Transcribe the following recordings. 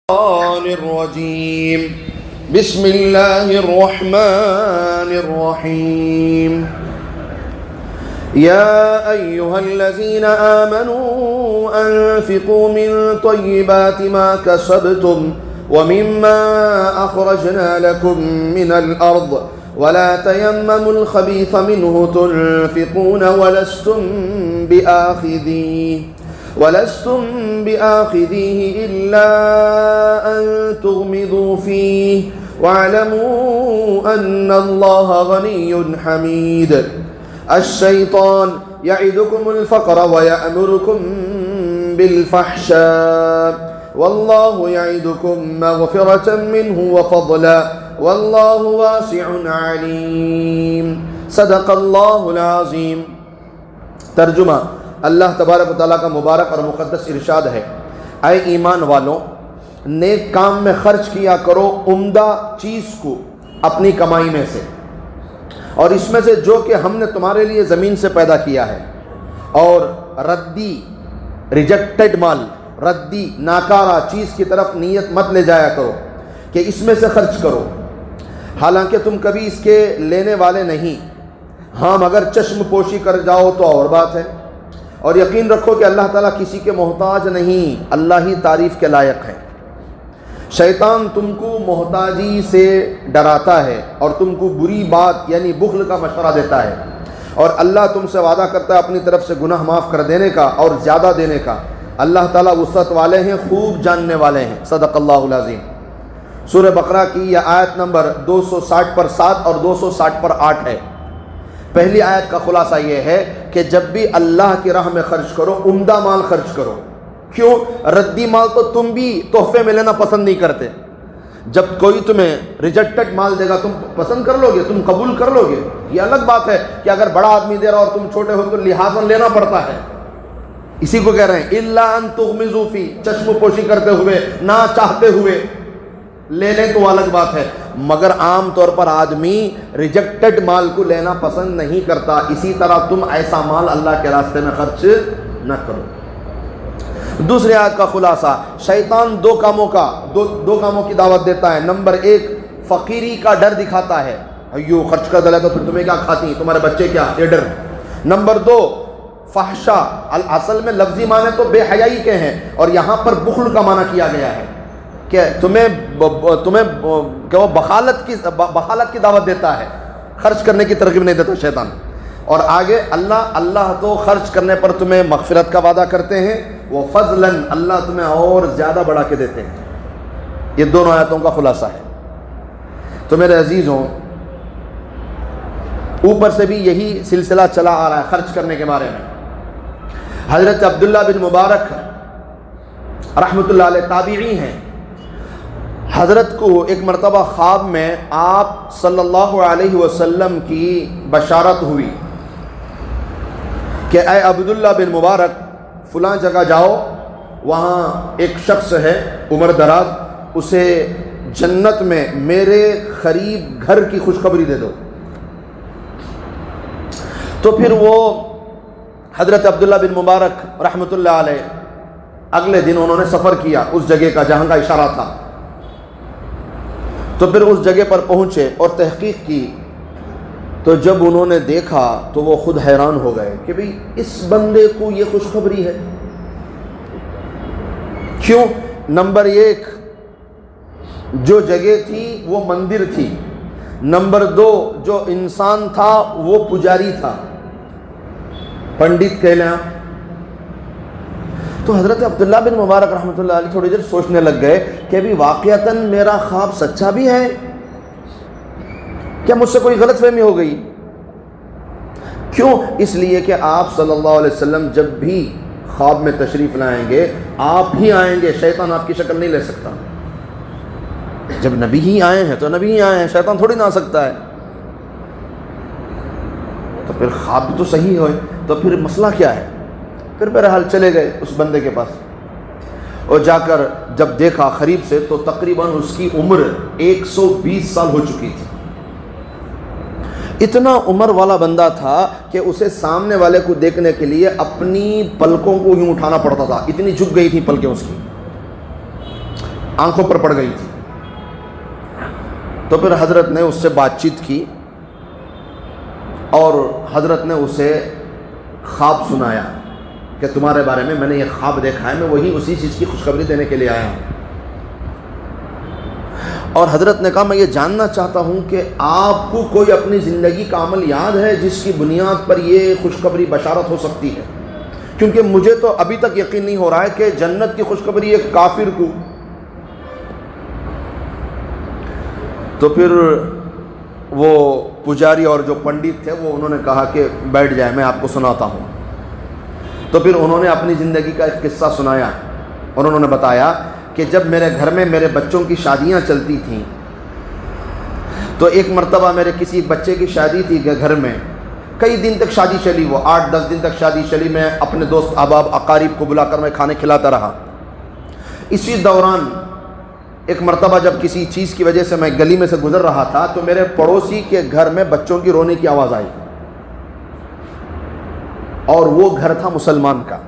الشيطان الرجيم بسم الله الرحمن الرحيم يا أيها الذين آمنوا أنفقوا من طيبات ما كسبتم ومما أخرجنا لكم من الأرض ولا تيمموا الخبيث منه تنفقون ولستم بآخذيه إلا أن تغمضوا فيه واعلموا أن الله غني حميد الشيطان يعدكم الفقر ويأمركم بالفحشاء والله يعدكم مغفرة منه وفضلا والله واسع عليم صدق اللہ العظیم۔ ترجمہ اللہ تبارک و تعالیٰ کا مبارک اور مقدس ارشاد ہے، اے ایمان والوں، نیک کام میں خرچ کیا کرو عمدہ چیز کو اپنی کمائی میں سے، اور اس میں سے جو کہ ہم نے تمہارے لیے زمین سے پیدا کیا ہے، اور ردی ریجیکٹڈ مال، ردی ناکارہ چیز کی طرف نیت مت لے جایا کرو کہ اس میں سے خرچ کرو، حالانکہ تم کبھی اس کے لینے والے نہیں، ہاں مگر چشم پوشی کر جاؤ تو اور بات ہے، اور یقین رکھو کہ اللہ تعالیٰ کسی کے محتاج نہیں، اللہ ہی تعریف کے لائق ہے۔ شیطان تم کو محتاجی سے ڈراتا ہے اور تم کو بری بات یعنی بخل کا مشورہ دیتا ہے، اور اللہ تم سے وعدہ کرتا ہے اپنی طرف سے گناہ معاف کر دینے کا اور زیادہ دینے کا۔ اللہ تعالیٰ وسعت والے ہیں، خوب جاننے والے ہیں۔ صدق اللہ العظیم۔ سورہ بقرہ کی یہ آیت نمبر 260 پر 7 اور 260 پر 8 ہے۔ پہلی آیت کا خلاصہ یہ ہے کہ جب بھی اللہ کی راہ میں خرچ کرو عمدہ مال خرچ کرو۔ کیوں؟ ردی مال تو تم بھی تحفے میں لینا پسند نہیں کرتے۔ جب کوئی تمہیں ریجیکٹڈ مال دے گا تم پسند کر لو گے، تم قبول کر لو گے۔ یہ الگ بات ہے کہ اگر بڑا آدمی دے رہا اور تم چھوٹے ہو تو لحاظاً لینا پڑتا ہے۔ اسی کو کہہ رہے ہیں الا ان تغمضوا فی، چشم پوشی کرتے ہوئے، نہ چاہتے ہوئے لے لیں تو الگ بات ہے، مگر عام طور پر آدمی ریجیکٹڈ مال کو لینا پسند نہیں کرتا۔ اسی طرح تم ایسا مال اللہ کے راستے میں خرچ نہ کرو۔ دوسری آیت کا خلاصہ، شیطان دو کاموں کی دعوت دیتا ہے۔ نمبر 1، فقیری کا ڈر دکھاتا ہے، ایو خرچ کر ڈالا تو پھر تمہیں کیا کھاتی ہیں، تمہارے بچے کیا، یہ ڈر۔ نمبر 2، فحشا، اصل میں لفظی معنی تو بے حیائی کے ہیں، اور یہاں پر بخل کا معنی کیا گیا ہے کہ تمہیں کہ وہ بخالت کی دعوت دیتا ہے، خرچ کرنے کی ترغیب نہیں دیتا شیطان۔ اور آگے اللہ تو خرچ کرنے پر تمہیں مغفرت کا وعدہ کرتے ہیں، وہ فضلاً، اللہ تمہیں اور زیادہ بڑھا کے دیتے ہیں۔ یہ دونوں آیتوں کا خلاصہ ہے۔ تو میرے عزیزوں، اوپر سے بھی یہی سلسلہ چلا آ رہا ہے خرچ کرنے کے بارے میں۔ حضرت عبداللہ بن مبارک رحمۃ اللہ علیہ تابعی ہیں، حضرت کو ایک مرتبہ خواب میں آپ صلی اللہ علیہ وسلم کی بشارت ہوئی کہ اے عبداللہ بن مبارک، فلاں جگہ جاؤ، وہاں ایک شخص ہے عمر دراز، اسے جنت میں میرے قریب گھر کی خوشخبری دے دو۔ تو پھر وہ حضرت عبداللہ بن مبارک رحمۃ اللہ علیہ اگلے دن انہوں نے سفر کیا اس جگہ کا جہاں کا اشارہ تھا۔ تو پھر اس جگہ پر پہنچے اور تحقیق کی، تو جب انہوں نے دیکھا تو وہ خود حیران ہو گئے کہ بھئی اس بندے کو یہ خوشخبری ہے۔ کیوں؟ نمبر 1، جو جگہ تھی وہ مندر تھی، نمبر 2، جو انسان تھا وہ پجاری تھا، پنڈت کہہ لیں آپ۔ تو حضرت عبداللہ بن مبارک رحمۃ اللہ علیہ تھوڑی دیر سوچنے لگ گئے کہ ابھی واقعتاً میرا خواب سچا بھی ہے، کیا مجھ سے کوئی غلط فہمی ہو گئی؟ کیوں؟ اس لیے کہ آپ صلی اللہ علیہ وسلم جب بھی خواب میں تشریف لائیں گے آپ ہی آئیں گے، شیطان آپ کی شکل نہیں لے سکتا۔ جب نبی ہی آئے ہیں تو نبی ہی آئے ہیں، شیطان تھوڑی نہ آ سکتا ہے۔ تو پھر خواب بھی تو صحیح ہوئے، تو پھر مسئلہ کیا ہے؟ پھر بہرحال چلے گئے اس بندے کے پاس، اور جا کر جب دیکھا قریب سے تو تقریباً اس کی عمر 120 سال ہو چکی تھی۔ اتنا عمر والا بندہ تھا کہ اسے سامنے والے کو دیکھنے کے لیے اپنی پلکوں کو یوں اٹھانا پڑتا تھا، اتنی جھک گئی تھی پلکیں اس کی۔ آنکھوں پر پڑ گئی تھی. تو پھر حضرت نے اس سے بات چیت کی اور حضرت نے اسے خواب سنایا کہ تمہارے بارے میں نے یہ خواب دیکھا ہے, میں وہی اسی چیز کی خوشخبری دینے کے لیے آیا ہوں. اور حضرت نے کہا میں یہ جاننا چاہتا ہوں کہ آپ کو کوئی اپنی زندگی کا عمل یاد ہے جس کی بنیاد پر یہ خوشخبری بشارت ہو سکتی ہے, کیونکہ مجھے تو ابھی تک یقین نہیں ہو رہا ہے کہ جنت کی خوشخبری ایک کافر کو. تو پھر وہ پجاری اور جو پنڈت تھے وہ انہوں نے کہا کہ بیٹھ جائے, میں آپ کو سناتا ہوں. تو پھر انہوں نے اپنی زندگی کا ایک قصہ سنایا اور انہوں نے بتایا کہ جب میرے گھر میں میرے بچوں کی شادیاں چلتی تھیں تو ایک مرتبہ میرے کسی بچے کی شادی تھی کہ گھر میں کئی دن تک شادی چلی, وہ 8-10 دن تک شادی چلی. میں اپنے دوست احباب اقارب کو بلا کر میں کھانے کھلاتا رہا. اسی دوران ایک مرتبہ جب کسی چیز کی وجہ سے میں گلی میں سے گزر رہا تھا تو میرے پڑوسی کے گھر میں بچوں کی رونے کی آواز آئی, اور وہ گھر تھا مسلمان کا,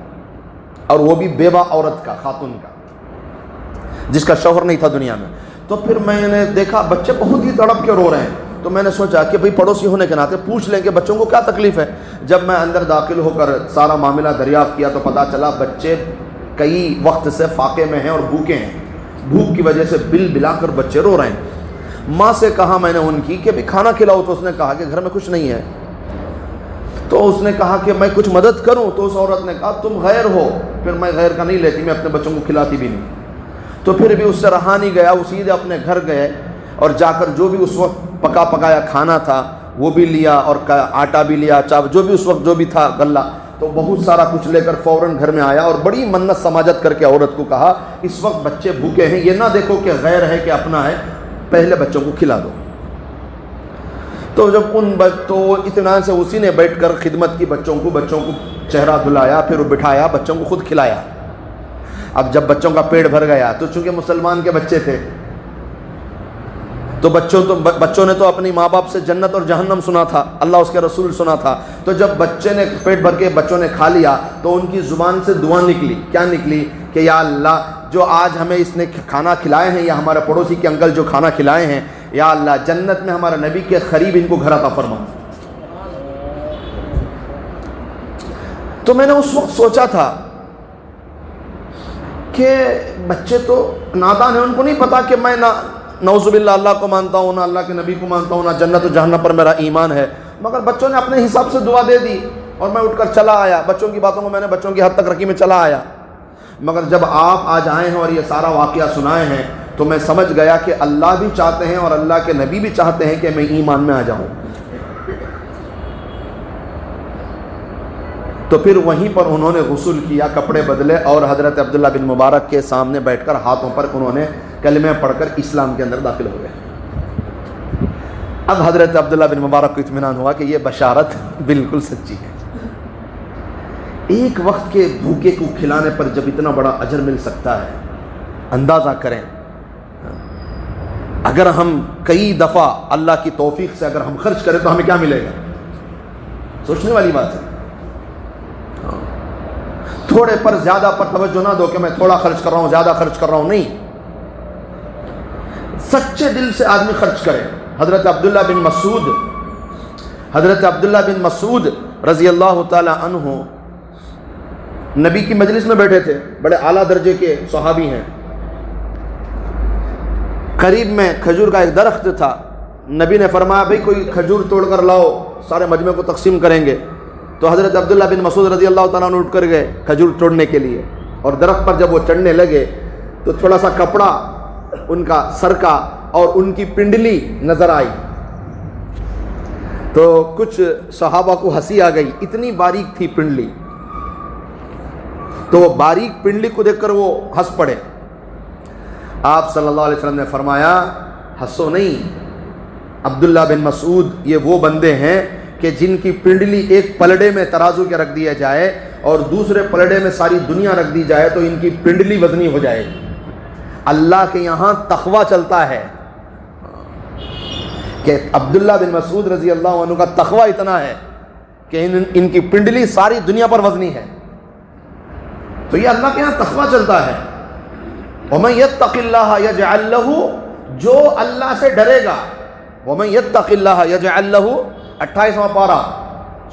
اور وہ بھی بیوہ عورت کا, خاتون کا, جس کا شوہر نہیں تھا دنیا میں. تو پھر میں نے دیکھا بچے بہت ہی تڑپ کے رو رہے ہیں. تو میں نے سوچا کہ بھئی پڑوسی ہونے کے ناطے پوچھ لیں کہ بچوں کو کیا تکلیف ہے. جب میں اندر داخل ہو کر سارا معاملہ دریافت کیا تو پتہ چلا بچے کئی وقت سے فاقے میں ہیں اور بھوکے ہیں, بھوک کی وجہ سے بل بلا کر بچے رو رہے ہیں. ماں سے کہا میں نے ان کی کہ بھی کھانا کھلاؤ, تو اس نے کہا کہ گھر میں کچھ نہیں ہے. تو اس نے کہا کہ میں کچھ مدد کروں, تو اس عورت نے کہا تم غیر ہو. پھر میں غیر کا نہیں لیتی, میں اپنے بچوں کو کھلاتی بھی نہیں. تو پھر بھی اس سے رہا نہیں گیا, وہ سیدھے اپنے گھر گئے اور جا کر جو بھی اس وقت پکا پکایا کھانا تھا وہ بھی لیا, اور آٹا بھی لیا, چاول, جو بھی اس وقت جو بھی تھا غلہ, تو بہت سارا کچھ لے کر فوراً گھر میں آیا اور بڑی منت سماجت کر کے عورت کو کہا اس وقت بچے بھوکے ہیں, یہ نہ دیکھو کہ غیر ہے کہ اپنا ہے, پہلے بچوں کو کھلا دو. تو جب تو اطمینان سے اسی نے بیٹھ کر خدمت کی بچوں کو چہرہ دھلایا, پھر وہ بٹھایا, بچوں کو خود کھلایا. اب جب بچوں کا پیٹ بھر گیا تو چونکہ مسلمان کے بچے تھے تو بچوں نے تو اپنی ماں باپ سے جنت اور جہنم سنا تھا, اللہ اس کے رسول سنا تھا. تو جب بچے نے پیٹ بھر کے بچوں نے کھا لیا تو ان کی زبان سے دعا نکلی. کیا نکلی؟ کہ یا اللہ جو آج ہمیں اس نے کھانا کھلائے ہیں, یا ہمارے پڑوسی کے انکل جو کھانا کھلائے ہیں, یا اللہ جنت میں ہمارے نبی کے قریب ان کو گھر عطا فرما. تو میں نے اس وقت سوچا تھا کہ بچے تو نادان ہیں, ان کو نہیں پتا کہ میں نعوذ باللہ اللہ کو مانتا ہوں, نہ اللہ کے نبی کو مانتا ہوں, نہ جنت و جہنم پر میرا ایمان ہے. مگر بچوں نے اپنے حساب سے دعا دے دی اور میں اٹھ کر چلا آیا. بچوں کی باتوں کو میں نے بچوں کی حد تک رکھی, میں چلا آیا. مگر جب آپ آج آئے ہیں اور یہ سارا واقعہ سنائے ہیں تو میں سمجھ گیا کہ اللہ بھی چاہتے ہیں اور اللہ کے نبی بھی چاہتے ہیں کہ میں ایمان میں آ جاؤں. تو پھر وہیں پر انہوں نے غسل کیا, کپڑے بدلے اور حضرت عبداللہ بن مبارک کے سامنے بیٹھ کر ہاتھوں پر انہوں نے کلمہ پڑھ کر اسلام کے اندر داخل ہو گئے. اب حضرت عبداللہ بن مبارک کو اطمینان ہوا کہ یہ بشارت بالکل سچی ہے. ایک وقت کے بھوکے کو کھلانے پر جب اتنا بڑا اجر مل سکتا ہے, اندازہ کریں اگر ہم کئی دفعہ اللہ کی توفیق سے اگر ہم خرچ کریں تو ہمیں کیا ملے گا. سوچنے والی بات ہے. تھوڑے پر زیادہ پر توجہ نہ دو کہ میں تھوڑا خرچ کر رہا ہوں, زیادہ خرچ کر رہا ہوں, نہیں, سچے دل سے آدمی خرچ کرے. حضرت عبداللہ بن مسعود رضی اللہ تعالی عنہ نبی کی مجلس میں بیٹھے تھے, بڑے اعلیٰ درجے کے صحابی ہیں. قریب میں کھجور کا ایک درخت تھا. نبی نے فرمایا بھئی کوئی کھجور توڑ کر لاؤ, سارے مجمع کو تقسیم کریں گے. تو حضرت عبداللہ بن مسعود رضی اللہ تعالیٰ عنہ اٹھ کر گئے کھجور توڑنے کے لیے, اور درخت پر جب وہ چڑھنے لگے تو تھوڑا سا کپڑا ان کا سر کا اور ان کی پنڈلی نظر آئی. تو کچھ صحابہ کو ہنسی آ گئی, اتنی باریک تھی پنڈلی. تو وہ باریک پنڈلی کو دیکھ کر وہ ہنس پڑے. آپ صلی اللہ علیہ وسلم نے فرمایا ہنسو نہیں, عبداللہ بن مسعود یہ وہ بندے ہیں کہ جن کی پنڈلی ایک پلڑے میں ترازو کے رکھ دیا جائے اور دوسرے پلڑے میں ساری دنیا رکھ دی جائے تو ان کی پنڈلی وزنی ہو جائے. اللہ کے یہاں تقویٰ چلتا ہے کہ عبداللہ بن مسعود رضی اللہ عنہ کا تقویٰ اتنا ہے کہ ان کی پنڈلی ساری دنیا پر وزنی ہے. تو یہ اللہ کے یہاں تقویٰ چلتا ہے. وَمَن يَتَّقِ اللَّهَ يَجْعَل لَّهُ، جو اللہ سے ڈرے گا، وَمَن يَتَّقِ اللَّهَ يَجْعَل لَّهُ، 28واں پارہ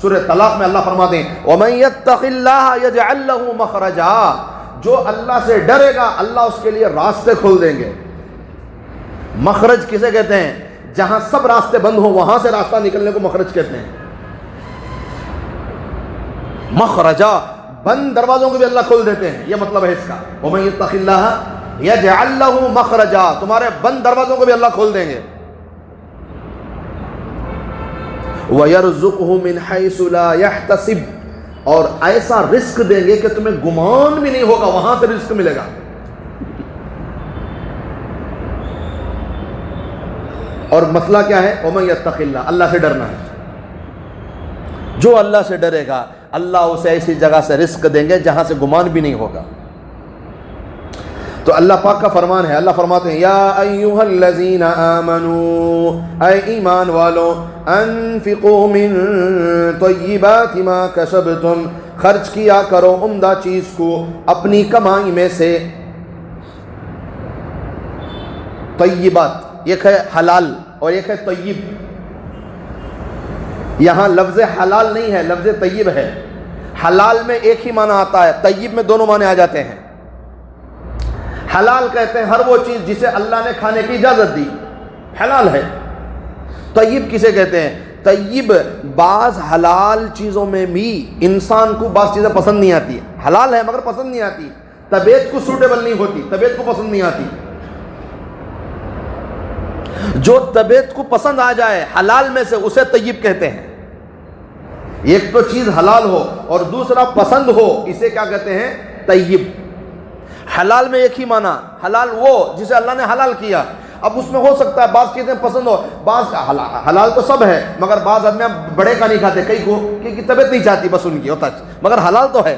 سورہ طلاق میں اللہ فرماتے ہیں وَمَن يَتَّقِ اللَّهَ يَجْعَل لَّهُ مَخْرَجًا، جو اللہ سے ڈرے گا اللہ اس کے لیے راستے کھول دیں گے۔ مخرج کسے کہتے ہیں؟ جہاں سب راستے بند ہوں وہاں سے راستہ نکلنے کو مخرج کہتے ہیں۔ مخرجا، بند دروازوں کو بھی اللہ کھول دیتے ہیں، یہ مطلب ہے اس کا۔ وَمَن يَتَّقِ اللَّهَ يَجْعَل لَّهُ مَخْرَجًا، تمہارے بند دروازوں کو بھی اللہ کھول دیں گے۔ وَيَرْزُقْهُ مِنْ حَيْثُ لَا يَحْتَسِبُ، اور ایسا رزق دیں گے کہ تمہیں گمان بھی نہیں ہوگا وہاں سے رزق ملے گا۔ اور مسئلہ کیا ہے؟ وَمَن يَتَّقِ اللَّهَ، اللہ سے ڈرنا ہے۔ جو اللہ سے ڈرے گا اللہ اسے ایسی جگہ سے رزق دیں گے جہاں سے گمان بھی نہیں ہوگا۔ تو اللہ پاک کا فرمان ہے، اللہ فرماتے ہیں یا ایھا الذین آمنوا، اے ایمان والو، انفقوا من طیبات ما کسبتم، خرچ کیا کرو عمدہ چیز کو اپنی کمائی میں سے۔ طیبات ایک ہے حلال اور ایک ہے طیب، یہاں لفظ حلال نہیں ہے، لفظ طیب ہے۔ حلال میں ایک ہی معنی آتا ہے، طیب میں دونوں معنی آ جاتے ہیں۔ حلال کہتے ہیں ہر وہ چیز جسے اللہ نے کھانے کی اجازت دی، حلال ہے۔ طیب کسے کہتے ہیں؟ طیب بعض حلال چیزوں میں بھی انسان کو بعض چیزیں پسند نہیں آتی، حلال ہے مگر پسند نہیں آتی، طبیعت کو سوٹیبل نہیں ہوتی، طبیعت کو پسند نہیں آتی۔ جو طبیعت کو پسند آ جائے حلال میں سے اسے طیب کہتے ہیں۔ ایک تو چیز حلال ہو اور دوسرا پسند ہو، اسے کیا کہتے ہیں؟ طیب۔ حلال میں ایک ہی معنی، حلال وہ جسے اللہ نے حلال کیا۔ اب اس میں ہو سکتا ہے بعض چیزیں پسند ہو، بعض حلال تو سب ہے مگر بعض آدمی بڑے کا نہیں کھاتے، کئی کو کی طبیعت نہیں چاہتی بس ان کی ہوتا، مگر حلال تو ہے۔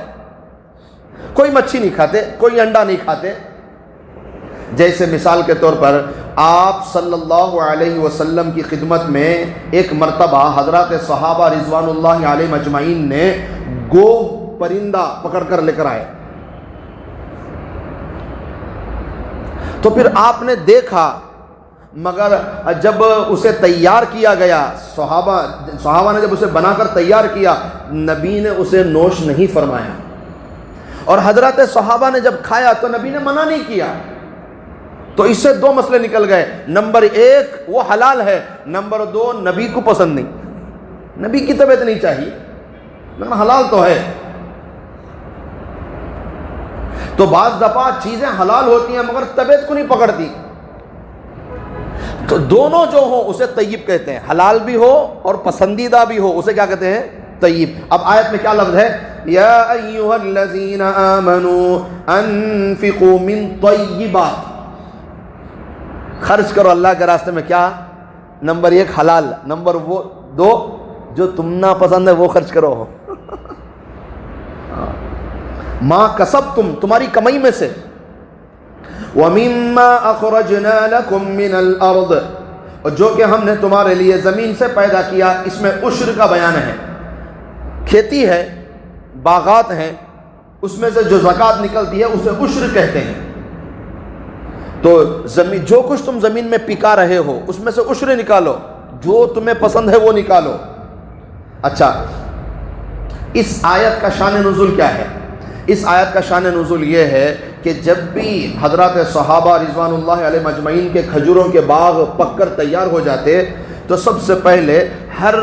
کوئی مچھی نہیں کھاتے، کوئی انڈا نہیں کھاتے۔ جیسے مثال کے طور پر آپ صلی اللہ علیہ وسلم کی خدمت میں ایک مرتبہ حضرات صحابہ رضوان اللہ علیہ مجمعین نے گو پرندہ پکڑ کر لے کر آئے، تو پھر آپ نے دیکھا، مگر جب اسے تیار کیا گیا، صحابہ نے جب اسے بنا کر تیار کیا، نبی نے اسے نوش نہیں فرمایا، اور حضرات صحابہ نے جب کھایا تو نبی نے منع نہیں کیا۔ تو اس سے دو مسئلے نکل گئے، نمبر ایک وہ حلال ہے، نمبر دو نبی کو پسند نہیں، نبی کی طبیعت نہیں چاہیے لیکن حلال تو ہے۔ تو بعض دفعہ چیزیں حلال ہوتی ہیں مگر طبیعت کو نہیں پکڑتی، تو دونوں جو ہوں اسے طیب کہتے ہیں، حلال بھی ہو اور پسندیدہ بھی ہو اسے کیا کہتے ہیں؟ طیب۔ اب آیت میں کیا لفظ ہے؟ یا ایھا الذین آمنوا انفقوا من طیبات، خرچ کرو اللہ کے راستے میں۔ کیا؟ نمبر ایک حلال، نمبر وہ دو جو تم نا پسند ہے وہ خرچ کرو۔ ما کسبتم، تمہاری کمائی میں سے، وَمِمَّا أَخْرَجْنَا لَكُم مِّنَ الْأَرْضِ، اور جو کہ ہم نے تمہارے لیے زمین سے پیدا کیا۔ اس میں عشر کا بیان ہے، کھیتی ہے، باغات ہیں، اس میں سے جو زکوٰۃ نکلتی ہے اسے عشر کہتے ہیں۔ تو زمین جو کچھ تم زمین میں پکا رہے ہو اس میں سے عشر نکالو، جو تمہیں پسند ہے وہ نکالو۔ اچھا، اس آیت کا شان نزول کیا ہے؟ اس آیت کا شان نزول یہ ہے کہ جب بھی حضرات صحابہ رضوان اللہ علیہ مجمعین کے کھجوروں کے باغ پک کر تیار ہو جاتے تو سب سے پہلے ہر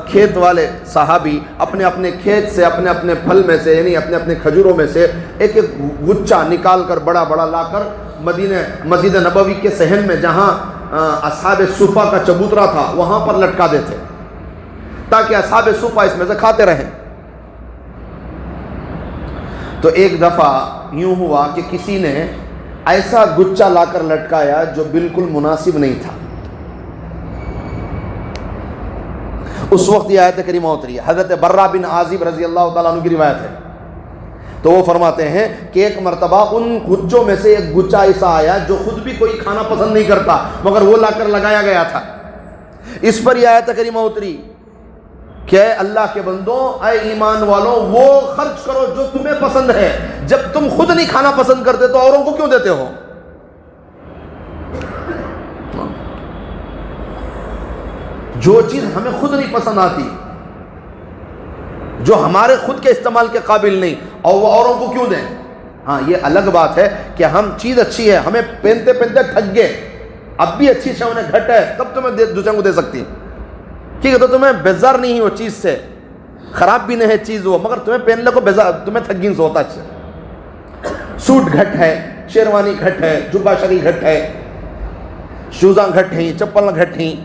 کھیت والے صحابی اپنے اپنے کھیت سے، اپنے اپنے پھل میں سے، یعنی اپنے اپنے کھجوروں میں سے ایک ایک گچھا نکال کر بڑا بڑا لا کر مسجد نبوی کے صحن میں جہاں اصحاب صفہ کا چبوترا تھا وہاں پر لٹکا دیتے تاکہ اصحاب صفہ اس میں سے کھاتے رہیں۔ تو ایک دفعہ یوں ہوا کہ کسی نے ایسا گچھا لا کر لٹکایا جو بالکل مناسب نہیں تھا۔ اس وقت یہ آیت کریمہ اتری ہے، حضرت برہ بن عازب رضی اللہ تعالیٰ عنہ کی روایت ہے۔ تو وہ فرماتے ہیں کہ ایک مرتبہ ان گچھوں میں سے ایک گچھا ایسا آیا جو خود بھی کوئی کھانا پسند نہیں کرتا مگر وہ لا کر لگایا گیا تھا۔ اس پر یہ آیت کریمہ اتری کہ اے اللہ کے بندوں، اے ایمان والوں، وہ خرچ کرو جو تمہیں پسند ہے۔ جب تم خود نہیں کھانا پسند کرتے تو اوروں کو کیوں دیتے ہو؟ جو چیز ہمیں خود نہیں پسند آتی، جو ہمارے خود کے استعمال کے قابل نہیں، اور وہ اوروں کو کیوں دیں؟ ہاں یہ الگ بات ہے کہ ہم چیز اچھی ہے، ہمیں پہنتے پہنتے تھک گئے، اب بھی اچھی ہے، انہیں گھٹ ہے، تب تمہیں دوسرے کو دے سکتی، ٹھیک ہے؟ تو تمہیں بیزار نہیں ہے وہ چیز سے، خراب بھی نہیں ہے چیز وہ، مگر تمہیں پہننے کو بیزار، تمہیں تھک گئی ہوتا ہے۔ سوٹ گھٹ ہے، شیروانی گھٹ ہے، جبہ شری گھٹ ہے، شوزاں گھٹ ہیں، چپل گھٹ ہیں،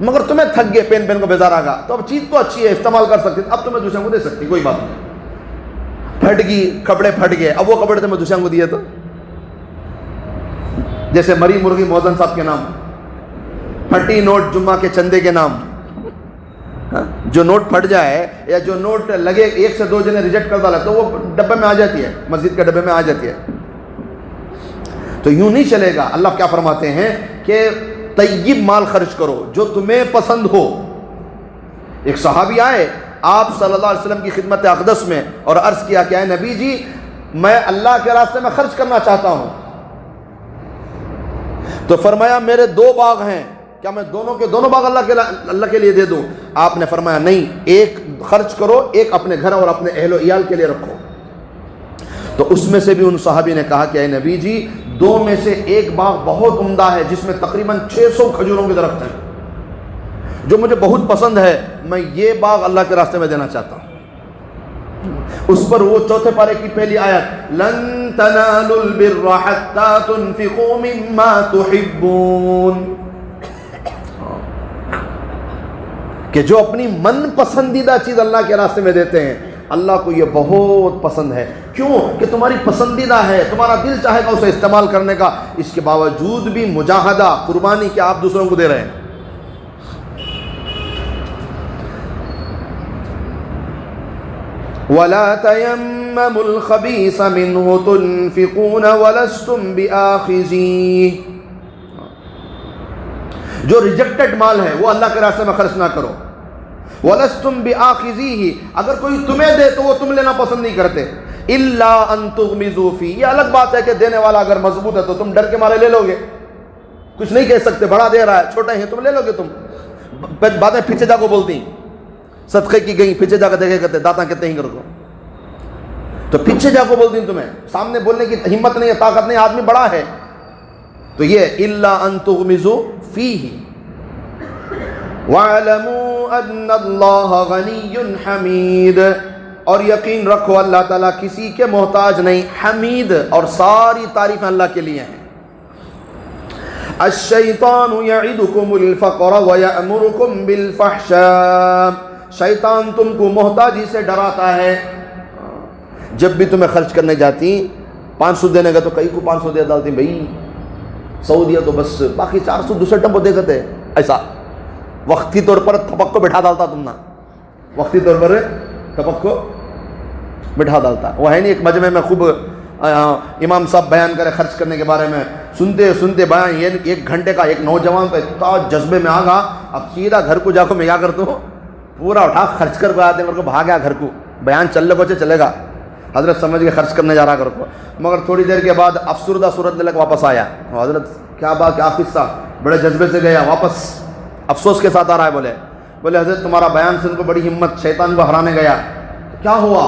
مگر تمہیں تھک گئے، پہن کو بیزار آگا، تو اب چیز تو اچھی ہے، استعمال کر سکتی، اب تمہیں دوسرے کو دے سکتی، کوئی بات نہیں۔ پھٹ گئی، کپڑے پھٹ گئے، اب وہ کپڑے تمہیں دوسرے کو دیے تو، جیسے مری مرغی محسن صاحب کے نام، پھٹی نوٹ جمعہ کے چندے کے نام۔ جو نوٹ پھٹ جائے یا جو نوٹ لگے، ایک سے دو جنے ریجیکٹ کر ڈالا تو وہ ڈبے میں آ جاتی ہے، مسجد کے ڈبے میں آ جاتی ہے۔ تو یوں نہیں چلے گا۔ اللہ کیا فرماتے ہیں کہ طیب مال خرچ کرو جو تمہیں پسند ہو۔ ایک صحابی آئے آپ صلی اللہ علیہ وسلم کی خدمت اقدس میں اور عرض کیا کہ اے نبی جی، میں اللہ کے راستے میں خرچ کرنا چاہتا ہوں۔ تو فرمایا میرے 2 باغ ہیں، کیا میں دونوں کے دونوں باغ اللہ کے لیے دے دوں؟ آپ نے فرمایا نہیں، ایک خرچ کرو، ایک اپنے گھر اور اپنے اہل و عیال کے لیے رکھو۔ تو اس میں سے بھی ان صحابی نے کہا کہ اے نبی جی، 2 میں سے ایک باغ بہت عمدہ ہے جس میں تقریباً 600 کھجوروں کے درخت ہیں، جو مجھے بہت پسند ہے، میں یہ باغ اللہ کے راستے میں دینا چاہتا ہوں۔ اس پر وہ 4 پارے کی پہلی آیت، لن تنالوا البر حتى تنفقوا مما تحبون، کہ جو اپنی من پسندیدہ چیز اللہ کے راستے میں دیتے ہیں، اللہ کو یہ بہت پسند ہے۔ کیوں؟ کہ تمہاری پسندیدہ ہے، تمہارا دل چاہے گا اسے استعمال کرنے کا، اس کے باوجود بھی مجاہدہ، قربانی کہ آپ دوسروں کو دے رہے ہیں۔ وَلَا تَيَمَّمُوا الْخَبِيثَ مِنْهُ تُنْفِقُونَ وَلَسْتُمْ بِآخِذِيهِ، جو ریجیکٹڈ مال ہے وہ اللہ کے راستے میں خرچ نہ کرو۔ وَلَسْتُمْ بِآخِذِيهِ، اگر کوئی تمہیں دے تو وہ تم لینا پسند نہیں کرتے۔ إِلَّا أَن تُغْمِضُوا فِيهِ، یہ الگ بات ہے کہ دینے والا اگر مضبوط ہے تو تم ڈر کے مارے لے لو گے، کچھ نہیں کہہ سکتے، بڑا دے رہا ہے، چھوٹا ہے تم لے لو گے۔ تم باتیں پیچھے جا کو بولتی ہیں، صدقے کی گئی پیچھے جا کے دیکھے کرتے، داتا کہتے ہیں کر دو، تو پیچھے جا کو بولتی ہیں، تمہیں سامنے بولنے کی ہمت نہیں ہے، طاقت نہیں، آدمی بڑا ہے۔ تو یہ إِلَّا أَن تُغْمِضُوا فِيهِ وَاعْلَمُوا أَنَّ اللَّهَ غَنِيٌّ حَمِيدٌ، اور یقین رکھو اللہ تعالیٰ کسی کے محتاج نہیں، حمید، اور ساری تعریفیں اللہ کے لیے ہیں۔ الشیطان یعدکم الفقر ویأمرکم بالفحشاء، شیطان تم کو محتاجی سے ڈراتا ہے۔ جب بھی تمہیں خرچ کرنے جاتی 500 دینے گا تو کئی کو 500 دے ڈالتی، بھائی 100 دیا تو بس باقی 400 دوسرے ٹمپو دے کرتے، ایسا وقتی طور پر تھپک کو بٹھا ڈالتا، تم نا وقتی طور پر تھپک کو بٹھا ڈالتا۔ وہ ہے نہیں ایک مجمع میں خوب امام صاحب بیان کرے خرچ کرنے کے بارے میں، سنتے سنتے بیان، یہ 1 گھنٹے کا، ایک نوجوان تو اتنا جذبے میں آگا، اب سیدھا گھر کو جا کو میں کیا کرتا ہوں، پورا اٹھا خرچ کر کے آتے، میرے کو بھاگ گیا گھر کو، بیان چلنے کو چلے گا، حضرت سمجھ کے خرچ کرنے جا رہا گھر کو، مگر تھوڑی دیر کے بعد افسردہ صورت لے کر واپس آیا، حضرت کیا بات، کیا قصہ، بڑے جذبے سے گیا، واپس افسوس کے ساتھ آ رہا ہے، بولے حضرت تمہارا بیان سن کو بڑی ہمت، شیطان کو ہرانے گیا، کیا ہوا؟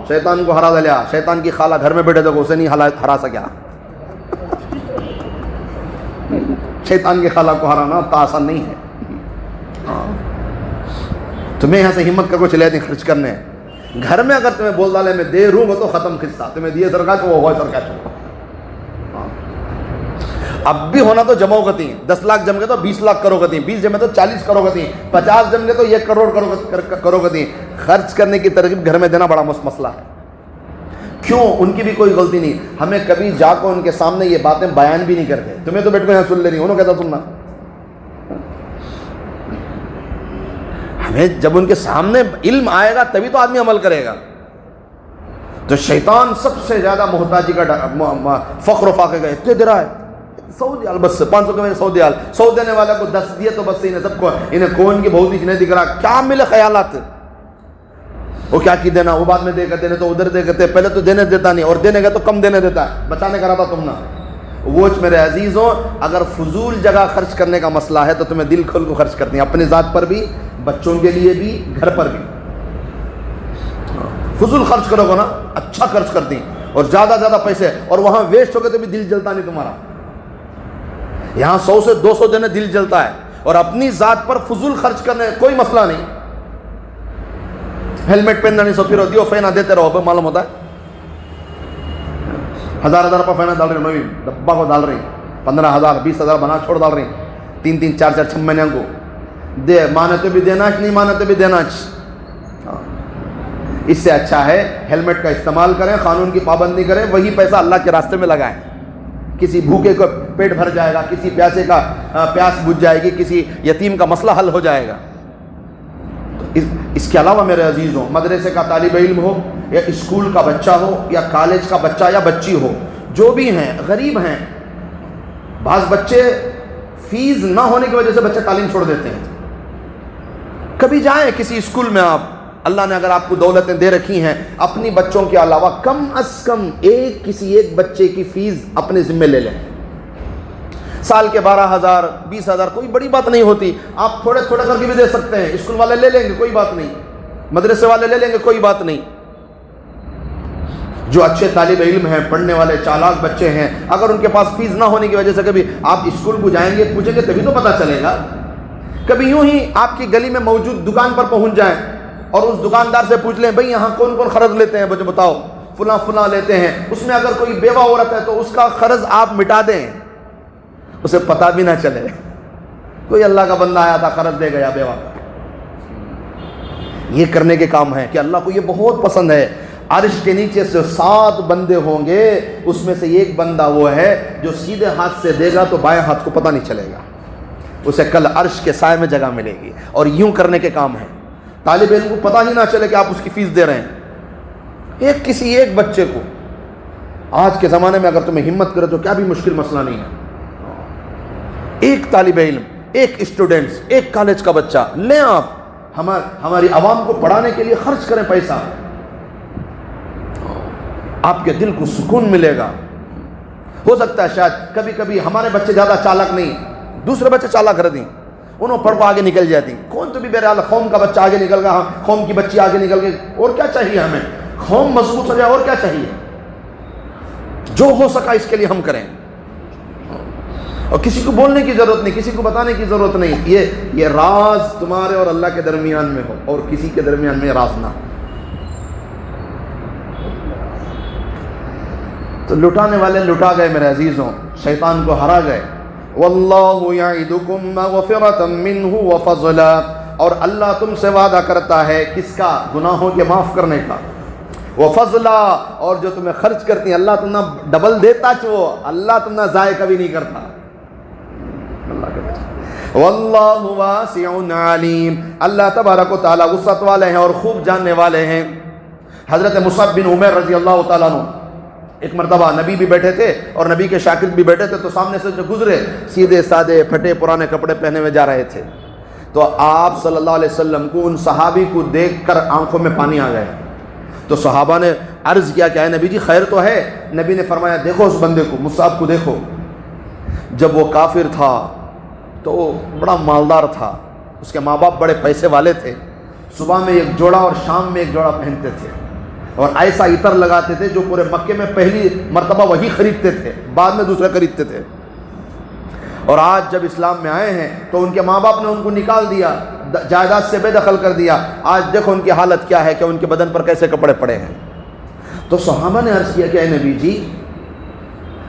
شیطان کو ہرا دیا، شیطان کی خالہ گھر میں بیٹھے تو اسے نہیں ہرا سکیا۔ شیطان کی خالہ کو ہرانا اتنا آسان نہیں ہے۔ تمہیں یہاں سے ہمت کر کو چلے جاتی خرچ کرنے، گھر میں اگر تمہیں بول ڈالے میں دے رہوں تو ختم قصہ، تمہیں دیے سرکار وہ ہوا سرکار چھوڑو۔ اب بھی ہونا تو جمع ہوتی، 10 لاکھ جم گئے تو 20 لاکھ کرو گتی، 20 جمے تو 40 کرو گتی، 50 جم گئے تو 1 کروڑ کرو گتی۔ خرچ کرنے کی ترغیب گھر میں دینا بڑا مسئلہ ہے۔ کیوں؟ ان کی بھی کوئی غلطی نہیں، ہمیں کبھی جا کر ان کے سامنے یہ باتیں بیان بھی نہیں کرتے، تمہیں تو بیٹھ کو یہاں سن لے رہی، انہوں کہتا سننا، ہمیں جب ان کے سامنے علم آئے گا تبھی تو آدمی عمل کرے گا۔ تو شیطان سب سے زیادہ محتاجی کا فخر و فاقے کا، اتنے دے رہا ہے، 100 ریال بس 500 کے میں 100 ریال، 100 دینے والا کو 10 دیے تو بس انہیں سب کو، انہیں کون کی بہت نہیں دکھ رہا، کیا ملے خیالات. وہ کیا کی دینا، وہ بعد میں دے کرتے، تو ادھر دے کرتے، پہلے تو دینے دیتا نہیں، اور دینے گا تو کم دینے دیتا ہے، بچانے کا رہا تھا تم نا. وہ میرے عزیزوں، اگر فضول جگہ خرچ کرنے کا مسئلہ ہے تو تمہیں دل کھول کو خرچ کرتی ہیں، اپنے ذات پر بھی، بچوں کے لیے بھی، گھر پر بھی. فضول خرچ کرو گا نا اچھا خرچ کرتی ہیں، اور زیادہ زیادہ پیسے، اور وہاں ویسٹ ہو گئے تو بھی دل جلتا نہیں تمہارا. یہاں 100 سے 200 دینے دل جلتا ہے، اور اپنی ذات پر فضول خرچ کرنے کوئی مسئلہ نہیں. ہیلمٹ پہننا نہیں، سو پھر دیو فینا دیتے رہو، معلوم ہوتا ہے 1000 روپے فینا ڈال رہی، نوی ڈبا کو ڈال رہی، 15,000 20,000 بنا چھوڑ ڈال رہی، 3 4 6 مہینے کو دے، مانے تو بھی دینا، نہیں مانے تو بھی دینا. اس سے اچھا ہے ہیلمٹ کا استعمال کریں، قانون کی پابندی کریں، وہی پیسہ اللہ کے راستے میں لگائیں. کسی بھوکے کو پیٹ بھر جائے گا، کسی پیاسے کا پیاس بجھ جائے گی، کسی یتیم کا مسئلہ حل ہو جائے گا. اس کے علاوہ میرے عزیزوں، مدرسے کا طالب علم ہو یا اسکول کا بچہ ہو یا کالج کا بچہ یا بچی ہو، جو بھی ہیں غریب ہیں. بعض بچے فیس نہ ہونے کی وجہ سے بچے تعلیم چھوڑ دیتے ہیں. کبھی جائیں کسی اسکول میں، آپ اللہ نے اگر آپ کو دولتیں دے رکھی ہیں، اپنی بچوں کے علاوہ کم از کم کسی ایک بچے کی فیس اپنے ذمہ لے لیں. سال کے 12,000 20,000 کوئی بڑی بات نہیں ہوتی، آپ تھوڑے تھوڑے کر کے بھی دے سکتے ہیں. اسکول والے لے لیں گے کوئی بات نہیں، مدرسے والے لے لیں گے کوئی بات نہیں. جو اچھے طالب علم ہیں، پڑھنے والے چالاک بچے ہیں، اگر ان کے پاس فیس نہ ہونے کی وجہ سے کبھی آپ اسکول کو جائیں گے پوچھیں گے تبھی تو پتہ چلے گا. کبھی یوں ہی آپ کی گلی میں موجود دکان پر پہنچ جائیں اور اس دکاندار سے پوچھ لیں بھئی یہاں کون کون قرض لیتے ہیں، مجھے بتاؤ. فلاں فلاں لیتے ہیں. اس میں اگر کوئی بیوہ عورت ہے تو اس کا قرض آپ مٹا دیں، اسے پتہ بھی نہ چلے. کوئی اللہ کا بندہ آیا تھا قرض دے گیا بیوہ کا. یہ کرنے کے کام ہے کہ اللہ کو یہ بہت پسند ہے. عرش کے نیچے سے 7 بندے ہوں گے، اس میں سے ایک بندہ وہ ہے جو سیدھے ہاتھ سے دے گا تو بائیں ہاتھ کو پتہ نہیں چلے گا، اسے کل عرش کے سائے میں جگہ ملے گی. اور یوں کرنے کے کام ہے. طالب علم کو پتہ ہی نہ چلے کہ آپ اس کی فیس دے رہے ہیں. کسی ایک بچے کو، آج کے زمانے میں اگر تمہیں ہمت کرے تو کیا بھی مشکل مسئلہ نہیں ہے. ایک طالب علم، ایک اسٹوڈنٹس، ایک کالج کا بچہ لیں آپ، ہماری عوام کو پڑھانے کے لیے خرچ کریں پیسہ. آپ کے دل کو سکون ملے گا. ہو سکتا ہے شاید کبھی کبھی ہمارے بچے زیادہ چالاک نہیں، دوسرے بچے چالاک کر دیں، انہوں پڑھ کو آگے نکل جاتی. کون تو بھی بہرحال قوم کا بچہ آگے نکل گیا، قوم کی بچی آگے نکل گئی، اور کیا چاہیے ہمیں؟ قوم مضبوط ہو جائے، اور کیا چاہیے؟ جو ہو سکا اس کے لیے ہم کریں، اور کسی کو بولنے کی ضرورت نہیں، کسی کو بتانے کی ضرورت نہیں. یہ راز تمہارے اور اللہ کے درمیان میں ہو، اور کسی کے درمیان میں راز نہ. تو لٹانے والے لٹا گئے میرے عزیزوں، شیطان کو ہرا گئے. واللہ یعدکم مغفرۃ منہ وفضلا، اور اللہ تم سے وعدہ کرتا ہے کس کا؟ گناہوں کے معاف کرنے کا. وفضلا، اور جو تمہیں خرچ کرتی ہیں اللہ تم نہ ڈبل دیتا، اللہ تم نہ ضائع کبھی نہیں کرتا. واللہ واسع علیم، اللہ تبارک و تعالیٰ وسعت والے ہیں اور خوب جاننے والے ہیں. حضرت مصعب بن عمیر رضی اللہ تعالیٰ عنہ، ایک مرتبہ نبی بھی بیٹھے تھے اور نبی کے شاگرد بھی بیٹھے تھے، تو سامنے سے جو گزرے سیدھے سادے پھٹے پرانے کپڑے پہنے ہوئے جا رہے تھے. تو آپ صلی اللہ علیہ وسلم کو ان صحابی کو دیکھ کر آنکھوں میں پانی آ گئے. تو صحابہ نے عرض کیا کہ اے نبی جی خیر تو ہے؟ نبی نے فرمایا دیکھو اس بندے کو، مصعب کو دیکھو. جب وہ کافر تھا تو وہ بڑا مالدار تھا، اس کے ماں باپ بڑے پیسے والے تھے. صبح میں ایک جوڑا اور شام میں ایک جوڑا پہنتے تھے، اور ایسا عطر لگاتے تھے جو پورے مکے میں پہلی مرتبہ وہی خریدتے تھے، بعد میں دوسرے خریدتے تھے. اور آج جب اسلام میں آئے ہیں تو ان کے ماں باپ نے ان کو نکال دیا، جائیداد سے بے دخل کر دیا. آج دیکھو ان کی حالت کیا ہے کہ ان کے بدن پر کیسے کپڑے پڑے ہیں. تو صحابہ نے عرض کیا کہ اے نبی جی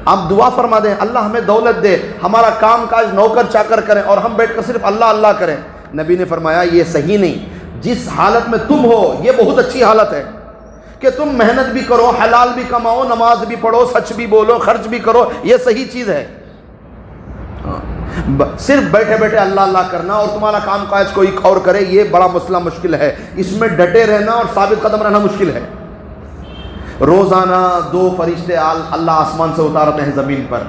آپ دعا فرما دیں اللہ ہمیں دولت دے، ہمارا کام کاج نوکر چاکر کریں اور ہم بیٹھ کر صرف اللہ اللہ کریں. نبی نے فرمایا یہ صحیح نہیں. جس حالت میں تم ہو یہ بہت اچھی حالت ہے کہ تم محنت بھی کرو، حلال بھی کماؤ، نماز بھی پڑھو، سچ بھی بولو، خرچ بھی کرو، یہ صحیح چیز ہے. صرف بیٹھے بیٹھے اللہ اللہ کرنا اور تمہارا کام کاج کوئی اور کرے، یہ بڑا مسئلہ مشکل ہے. اس میں ڈٹے رہنا اور ثابت قدم رہنا مشکل ہے. روزانہ 2 فرشتے اللہ آسمان سے اتارتے ہیں زمین پر.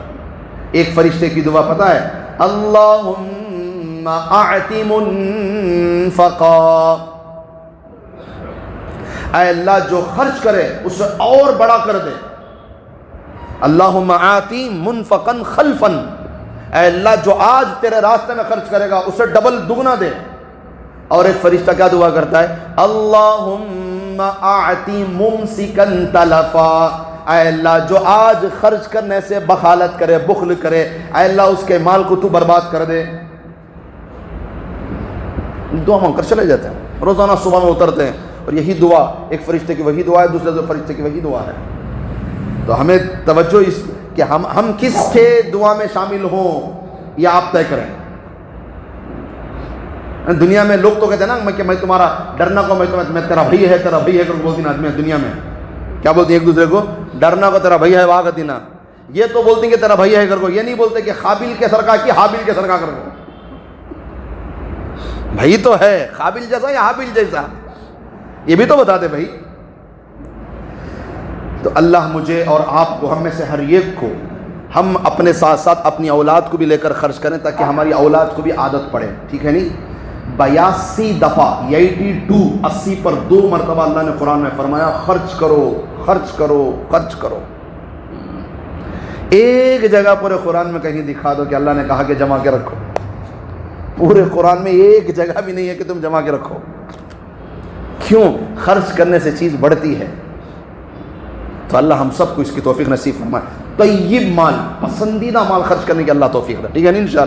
ایک فرشتے کی دعا پتہ ہے؟ اللہم اعط منفقا، اے اللہ جو خرچ کرے اسے اور بڑا کر دے. اللہم آتی منفقا خلفا، اے اللہ جو آج تیرے راستے میں خرچ کرے گا اسے ڈبل دگنا دے. اور ایک فرشتہ کیا دعا کرتا ہے؟ اللہم آتی ممسکا تلفا، اے اللہ جو آج خرچ کرنے سے بخالت کرے، بخل کرے، اے اللہ اس کے مال کو تو برباد کر دے. دعا مانگ کر چلے جاتے ہیں، روزانہ صبح میں اترتے ہیں، اور یہی دعا ایک فرشتے کی وہی دعا ہے، دوسرے فرشتے کی وہی دعا ہے. تو ہمیں توجہ اس کہ ہم کس کے دعا میں شامل ہوں یہ آپ طے کریں. دنیا میں لوگ تو کہتے ہیں نا کہ میں تمہارا ڈرنا کو میں تیرا بھائی ہے، تیرا بھائی ہے کر بولتی نا آدمی. دنیا میں کیا بولتی ہیں ایک دوسرے کو؟ ڈرنا کو تیرا بھائی ہے واہ کہتی نا. یہ تو بولتی ہیں کہ تیرا بھائی ہے کر کو، یہ نہیں بولتے کہ قابل کے سرکا کی حابل کے سرکا کر کو. بھائی تو ہے قابل جیسا یا حابل جیسا، یہ بھی تو بتا دے بھائی. تو اللہ مجھے اور آپ کو، ہم میں سے ہر ایک کو، ہم اپنے ساتھ ساتھ اپنی اولاد کو بھی لے کر خرچ کریں تاکہ ہماری اولاد کو بھی عادت پڑے. ٹھیک ہے نہیں؟ 82 دفعہ 82 80 پر 2 مرتبہ اللہ نے قرآن میں فرمایا خرچ کرو خرچ کرو خرچ کرو. ایک جگہ پورے قرآن میں کہیں دکھا دو کہ اللہ نے کہا کہ جمع کے رکھو. پورے قرآن میں ایک جگہ بھی نہیں ہے کہ تم جمع کے رکھو. کیوں؟ خرچ کرنے سے چیز بڑھتی ہے. تو اللہ ہم سب کو اس کی توفیق نصیب فرمائے. طیب مال، پسندیدہ مال خرچ کرنے کی اللہ توفیق دے. ٹھیک ہے نا انشاءاللہ.